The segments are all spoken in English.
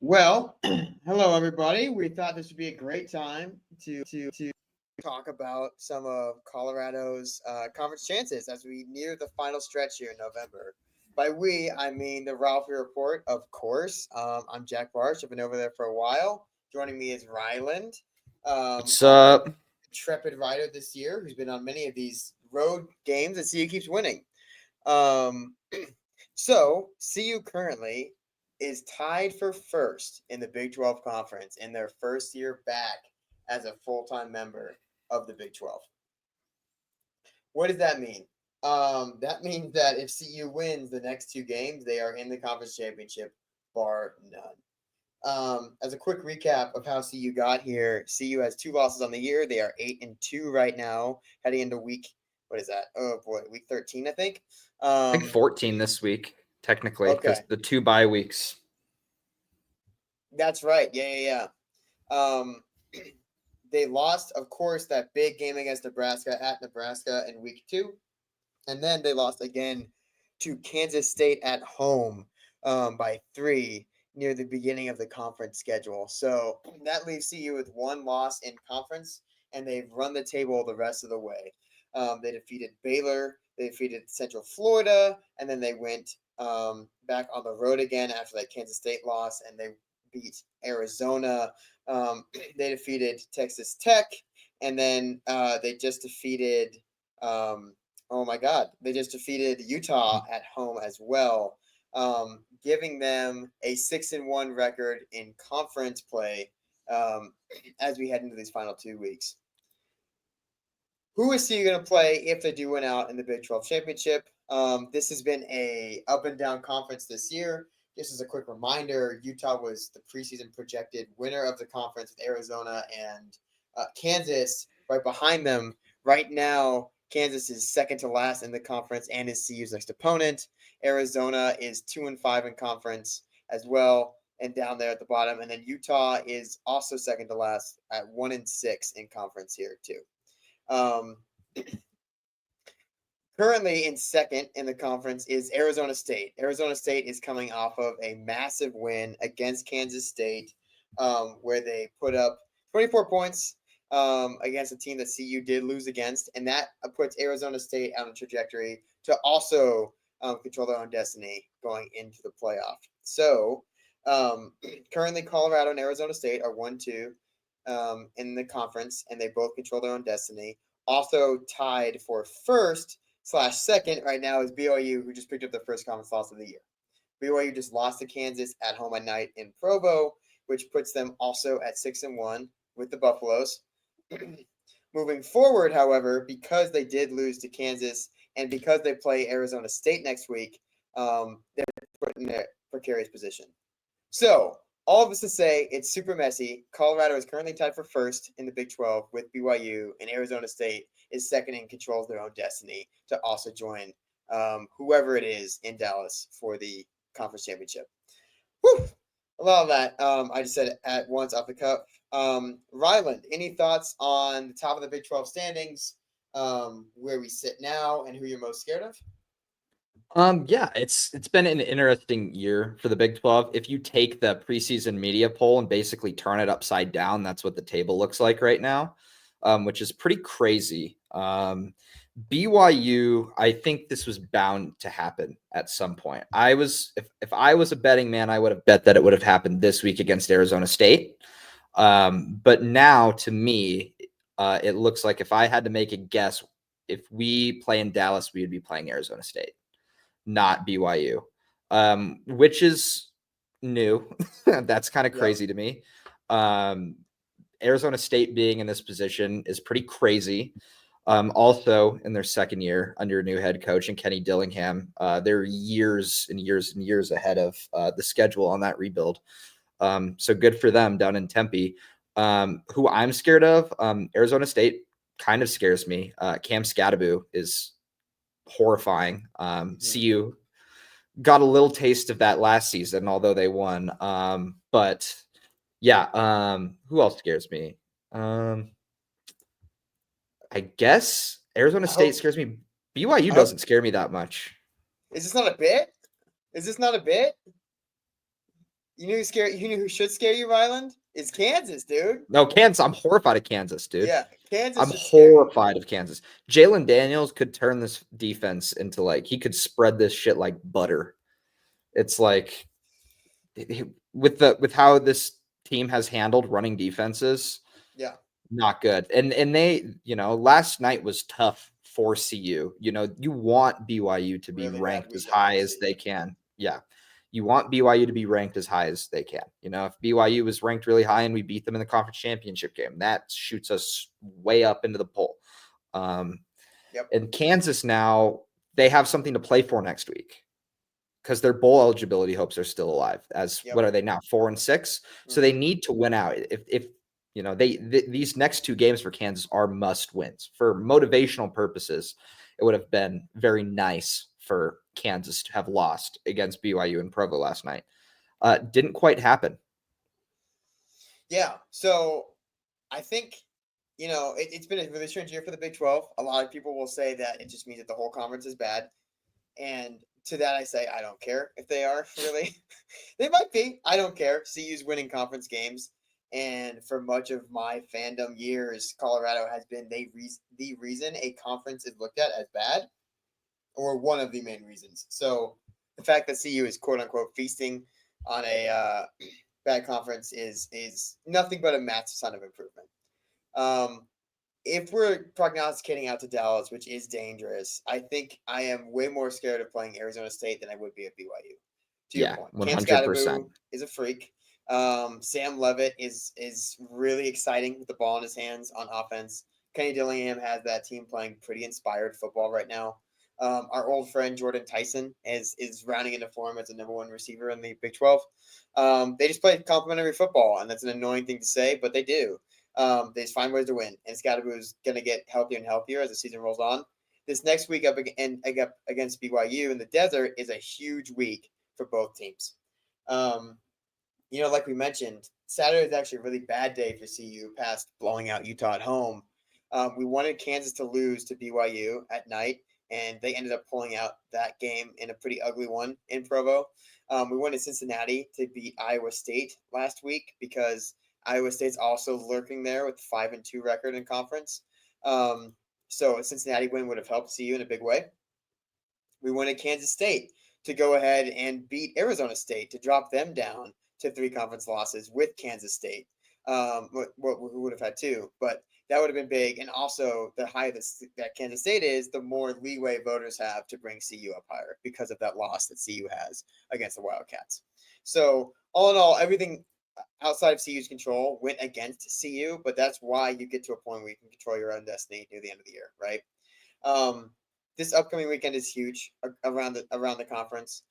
Well, hello everybody. We thought this would be a great time to talk about some of Colorado's conference chances as we near the final stretch here in November. By we, I mean the Ralphie report, of course. I'm Jack Barsh. I've been over there for a while. Joining me is Ryland, What's our up? intrepid rider this year, who's been on many of these road games and CU keeps winning. Um, so CU currently is tied for first in the Big 12 conference in their first year back as a full-time member of the Big 12. What does that mean? That means that if CU wins the next two games, they are in the conference championship, bar none. As a quick recap of how CU got here, CU has two losses on the year. They are 8-2 right now, heading into week. What is that? Oh boy, week 13, I think. I think 14 this week, technically, because Okay, the 2 bye weeks. that's right. Yeah. They lost, of course, that big game against Nebraska at Nebraska in week 2, and then they lost again to Kansas State at home by 3 near the beginning of the conference schedule. So that leaves CU with one loss in conference, and they've run the table the rest of the way. They defeated Baylor, they defeated Central Florida, and then they went back on the road again after that Kansas State loss, and they beat Arizona. They defeated Texas Tech, and then they just defeated. Oh my God, they just defeated Utah at home as well, giving them a 6-1 record in conference play as we head into these final 2 weeks. Who is CU going to play if they do win out in the Big 12 championship? This has been a up and down conference this year. Just as a quick reminder, Utah was the preseason projected winner of the conference with Arizona and Kansas right behind them. Right now, Kansas is second to last in the conference and is CU's next opponent. Arizona is 2-5 in conference as well, and down there at the bottom. And then Utah is also second to last at 1-6 in conference here too. Um, Currently in second in the conference is Arizona State. Arizona State is coming off of a massive win against Kansas State, where they put up 24 points against a team that CU did lose against, and that puts Arizona State on a trajectory to also control their own destiny going into the playoff. So currently, Colorado and Arizona State are 1-2 in the conference, and they both control their own destiny. Also tied for first/second right now is BYU, who just picked up their first conference loss of the year. BYU just lost to Kansas at home at night in Provo, which puts them also at 6-1 with the Buffaloes. Moving forward, however, because they did lose to Kansas and because they play Arizona State next week, they're put in a precarious position. So, all of this to say, it's super messy. Colorado is currently tied for first in the Big 12 with BYU, and Arizona State is second and controls their own destiny to also join whoever it is in Dallas for the conference championship. Whew! A lot of that I just said it at once off the cuff. Ryland, any thoughts on the top of the Big 12 standings, where we sit now, and who you're most scared of? Yeah, it's been an interesting year for the Big 12. If you take the preseason media poll and basically turn it upside down, that's what the table looks like right now, which is pretty crazy. BYU, I think this was bound to happen at some point. If I was a betting man, I would have bet that it would have happened this week against Arizona State. But now, to me, it looks like if I had to make a guess, if we play in Dallas, we would be playing Arizona State, not BYU, which is new. That's kind of crazy to me. Arizona State being in this position is pretty crazy. Also, in their second year under a new head coach and Kenny Dillingham, they're years and years and years ahead of the schedule on that rebuild. So good for them down in Tempe. Who I'm scared of, Arizona State kind of scares me. Cam Scatterbo is horrifying. CU got a little taste of that last season, although they won. But yeah, who else scares me? I guess Arizona State scares me. BYU doesn't scare me that much. Is this not a bit? Is this not a bit? You knew who should scare you, Ryland? Is Kansas, dude. No, Kansas. I'm horrified of Kansas, dude. Yeah, Kansas I'm should scare you. horrified of Kansas. Jalen Daniels could turn this defense into like he could spread this shit like butter. It's like with how this team has handled running defenses, Yeah, not good. And they, last night was tough for CU. You want BYU to be really bad ranked as weekend high for as they CU. can. Yeah. You want BYU to be ranked as high as they can. If BYU was ranked really high and we beat them in the conference championship game, that shoots us way up into the poll. Yep. And Kansas now, they have something to play for next week because their bowl eligibility hopes are still alive. What are they now, 4-6? So they need to win out. If these next two games for Kansas are must wins. For motivational purposes, it would have been very nice for Kansas to have lost against BYU in Provo last night. Didn't quite happen. Yeah. So I think, it's been a really strange year for the Big 12. A lot of people will say that it just means that the whole conference is bad. And to that, I say, I don't care if they are, really. They might be. I don't care. CU's winning conference games. And for much of my fandom years, Colorado has been the reason a conference is looked at as bad, or one of the main reasons. So the fact that CU is quote unquote feasting on a bad conference is nothing but a massive sign of improvement. If we're prognosticating out to Dallas, which is dangerous, I think I am way more scared of playing Arizona State than I would be at BYU. To your point, 100%. is a freak. Sam Levitt is really exciting with the ball in his hands on offense. Kenny Dillingham has that team playing pretty inspired football right now. Our old friend Jordan Tyson is rounding into form as the number one receiver in the Big 12. They just play complimentary football, and that's an annoying thing to say, but they do. They just find ways to win, and Scottaboo is going to get healthier and healthier as the season rolls on. This next week up against BYU in the desert is a huge week for both teams. Like we mentioned, Saturday is actually a really bad day for CU past blowing out Utah at home. We wanted Kansas to lose to BYU at night, and they ended up pulling out that game in a pretty ugly one in Provo. We wanted Cincinnati to beat Iowa State last week because Iowa State's also lurking there with 5-2 record in conference. So a Cincinnati win would have helped CU in a big way. We wanted Kansas State to go ahead and beat Arizona State to drop them down to 3 conference losses with Kansas State. Who would have had 2, but that would have been big. And also, the higher that Kansas State is, the more leeway voters have to bring CU up higher because of that loss that CU has against the Wildcats. So all in all, everything outside of CU's control went against CU, but that's why you get to a point where you can control your own destiny near the end of the year, right? This upcoming weekend is huge around the conference.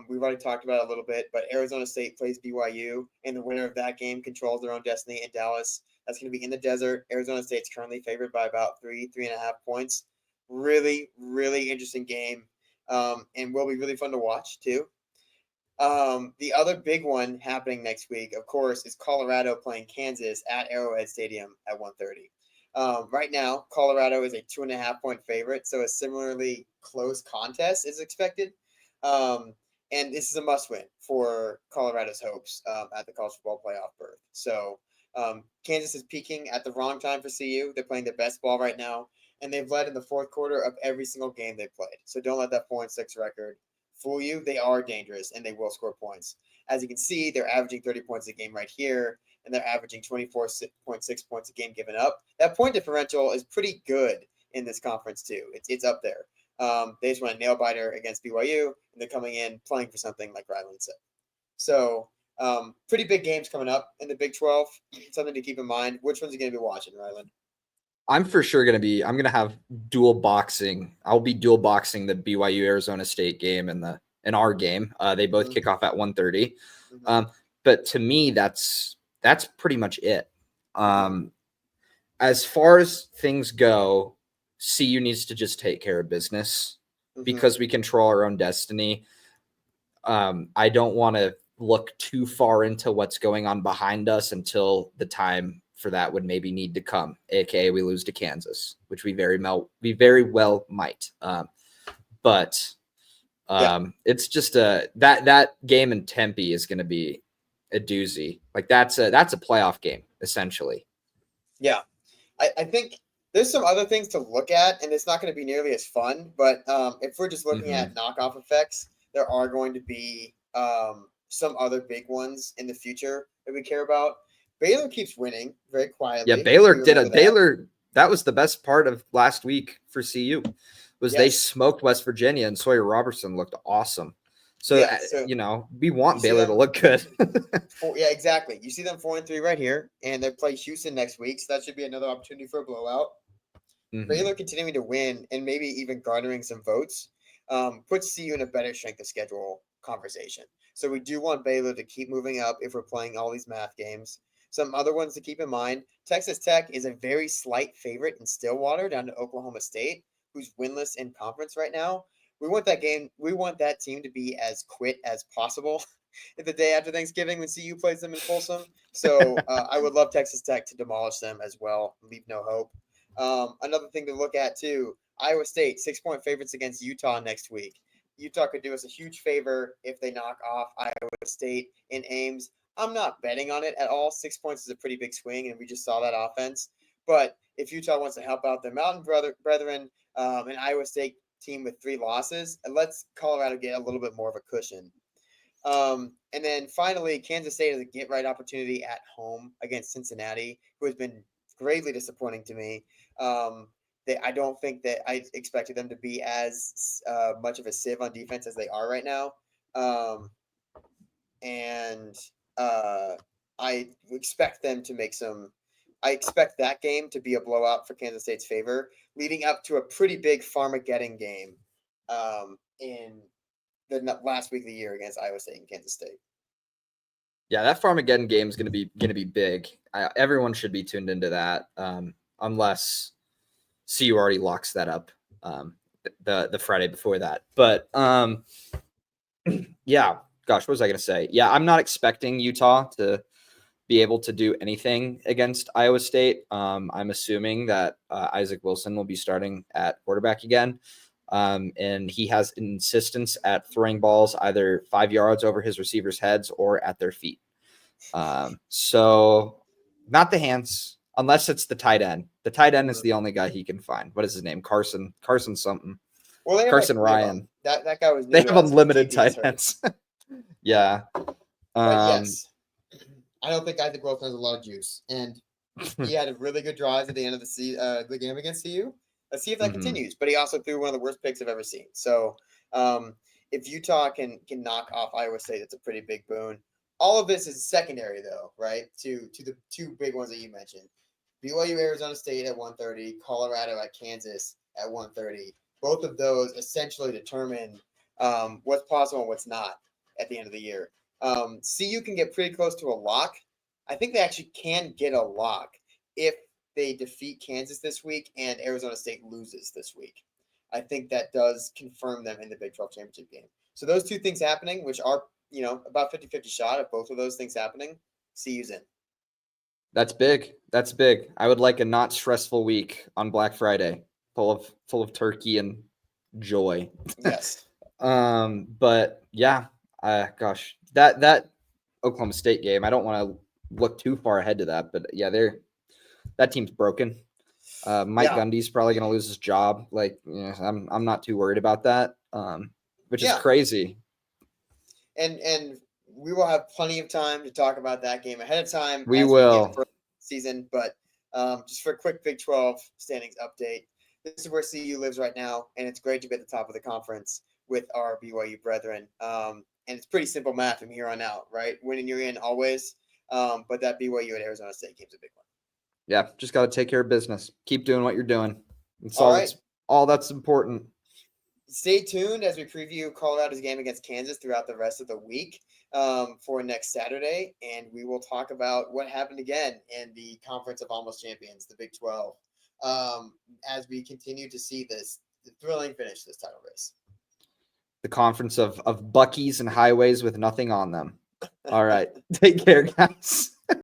We've already talked about it a little bit, but Arizona State plays BYU, and the winner of that game controls their own destiny in Dallas. That's going to be in the desert. Arizona State's currently favored by about 3.5 points. Really, really interesting game, and will be really fun to watch too. The other big one happening next week, of course, is Colorado playing Kansas at Arrowhead Stadium at 1:30. Right now, Colorado is a 2.5-point favorite, so a similarly close contest is expected. And this is a must-win for Colorado's hopes at the college football playoff berth. So Kansas is peaking at the wrong time for CU. They're playing their best ball right now, and they've led in the fourth quarter of every single game they've played. So don't let that 4-6 record fool you. They are dangerous, and they will score points. As you can see, they're averaging 30 points a game right here, and they're averaging 24.6 points a game given up. That point differential is pretty good in this conference too. It's up there. They just won a nail biter against BYU, and they're coming in playing for something like Ryland said. So pretty big games coming up in the Big 12. Something to keep in mind. Which ones are you going to be watching, Ryland? I'm for sure I'm going to have dual boxing. I'll be dual boxing the BYU Arizona State game and our game. They both kick off at 1:30. But to me, that's pretty much it. As far as things go, CU needs to just take care of business because we control our own destiny. I don't want to look too far into what's going on behind us until the time for that would maybe need to come, aka we lose to Kansas, which we very well might. It's just that game in Tempe is going to be a doozy. Like that's a playoff game essentially. Yeah, I think there's some other things to look at, and it's not going to be nearly as fun. But if we're just looking at knockoff effects, there are going to be some other big ones in the future that we care about. Baylor keeps winning very quietly. Yeah, Baylor. That was the best part of last week for CU. Was they smoked West Virginia, and Sawyer Robertson looked awesome. So, we want Baylor to look good. Yeah, exactly. You see them 4-3 right here, and they play Houston next week, so that should be another opportunity for a blowout. Baylor continuing to win and maybe even garnering some votes puts CU in a better strength of schedule conversation. So we do want Baylor to keep moving up if we're playing all these math games. Some other ones to keep in mind, Texas Tech is a very slight favorite in Stillwater down to Oklahoma State, who's winless in conference right now. We want that team to be as quit as possible the day after Thanksgiving when CU plays them in Folsom. So I would love Texas Tech to demolish them as well. Leave no hope. Another thing to look at too, Iowa State, 6-point favorites against Utah next week. Utah could do us a huge favor if they knock off Iowa State in Ames. I'm not betting on it at all. 6 points is a pretty big swing, and we just saw that offense. But if Utah wants to help out their Mountain brethren, an Iowa State team with 3 losses, let's Colorado get a little bit more of a cushion. And then finally, Kansas State has a get-right opportunity at home against Cincinnati, who has been greatly disappointing to me. I don't think that I expected them to be as much of a sieve on defense as they are right now. I expect them to make some. I expect that game to be a blowout for Kansas State's favor, leading up to a pretty big Farmageddon game in the last week of the year against Iowa State and Kansas State. Yeah, that Farmageddon game is going to be big. Everyone should be tuned into that, unless CU already locks that up the Friday before that. But yeah, gosh, what was I going to say? Yeah, I'm not expecting Utah to be able to do anything against Iowa State. I'm assuming that Isaac Wilson will be starting at quarterback again. And he has an insistence at throwing balls either 5 yards over his receivers' heads or at their feet. So not the hands, unless it's the tight end. The tight end is the only guy he can find. What is his name? Carson something. Well, Carson Ryan. That guy was. They have unlimited tight ends. Yeah. But yes, I don't think Isaac Wilson has a lot of juice, and he had a really good drive at the end of the game against CU. Let's see if that continues. But he also threw one of the worst picks I've ever seen. So if Utah can knock off Iowa State, that's a pretty big boon. All of this is secondary, though, right? To the 2 big ones that you mentioned. BYU Arizona State at 1:30, Colorado at Kansas at 1:30. Both of those essentially determine what's possible and what's not at the end of the year. CU can get pretty close to a lock. I think they actually can get a lock if they defeat Kansas this week and Arizona State loses this week. I think that does confirm them in the Big 12 championship game. So those 2 things happening, which are, about 50-50 shot of both of those things happening, CU's in. That's big. That's big. I would like a not stressful week on Black Friday, full of turkey and joy. Yes. But yeah, gosh, that Oklahoma State game, I don't want to look too far ahead to that, but yeah, that team's broken. Mike Gundy's probably going to lose his job. Like, I'm not too worried about that. Which is crazy. And we will have plenty of time to talk about that game ahead of time. We will. We season, but just for a quick Big 12 standings update, this is where CU lives right now, and it's great to be at the top of the conference with our BYU brethren. And it's pretty simple math from here on out, right? Winning, you're in always. But that BYU at Arizona State game's a big one. Yeah, just got to take care of business. Keep doing what you're doing. It's all that's important. Stay tuned as we preview Colorado's game against Kansas throughout the rest of the week for next Saturday. And we will talk about what happened again in the Conference of Almost Champions, the Big 12, as we continue to see the thrilling finish to this title race. The conference of Buckies and highways with nothing on them. All right. Take care, guys.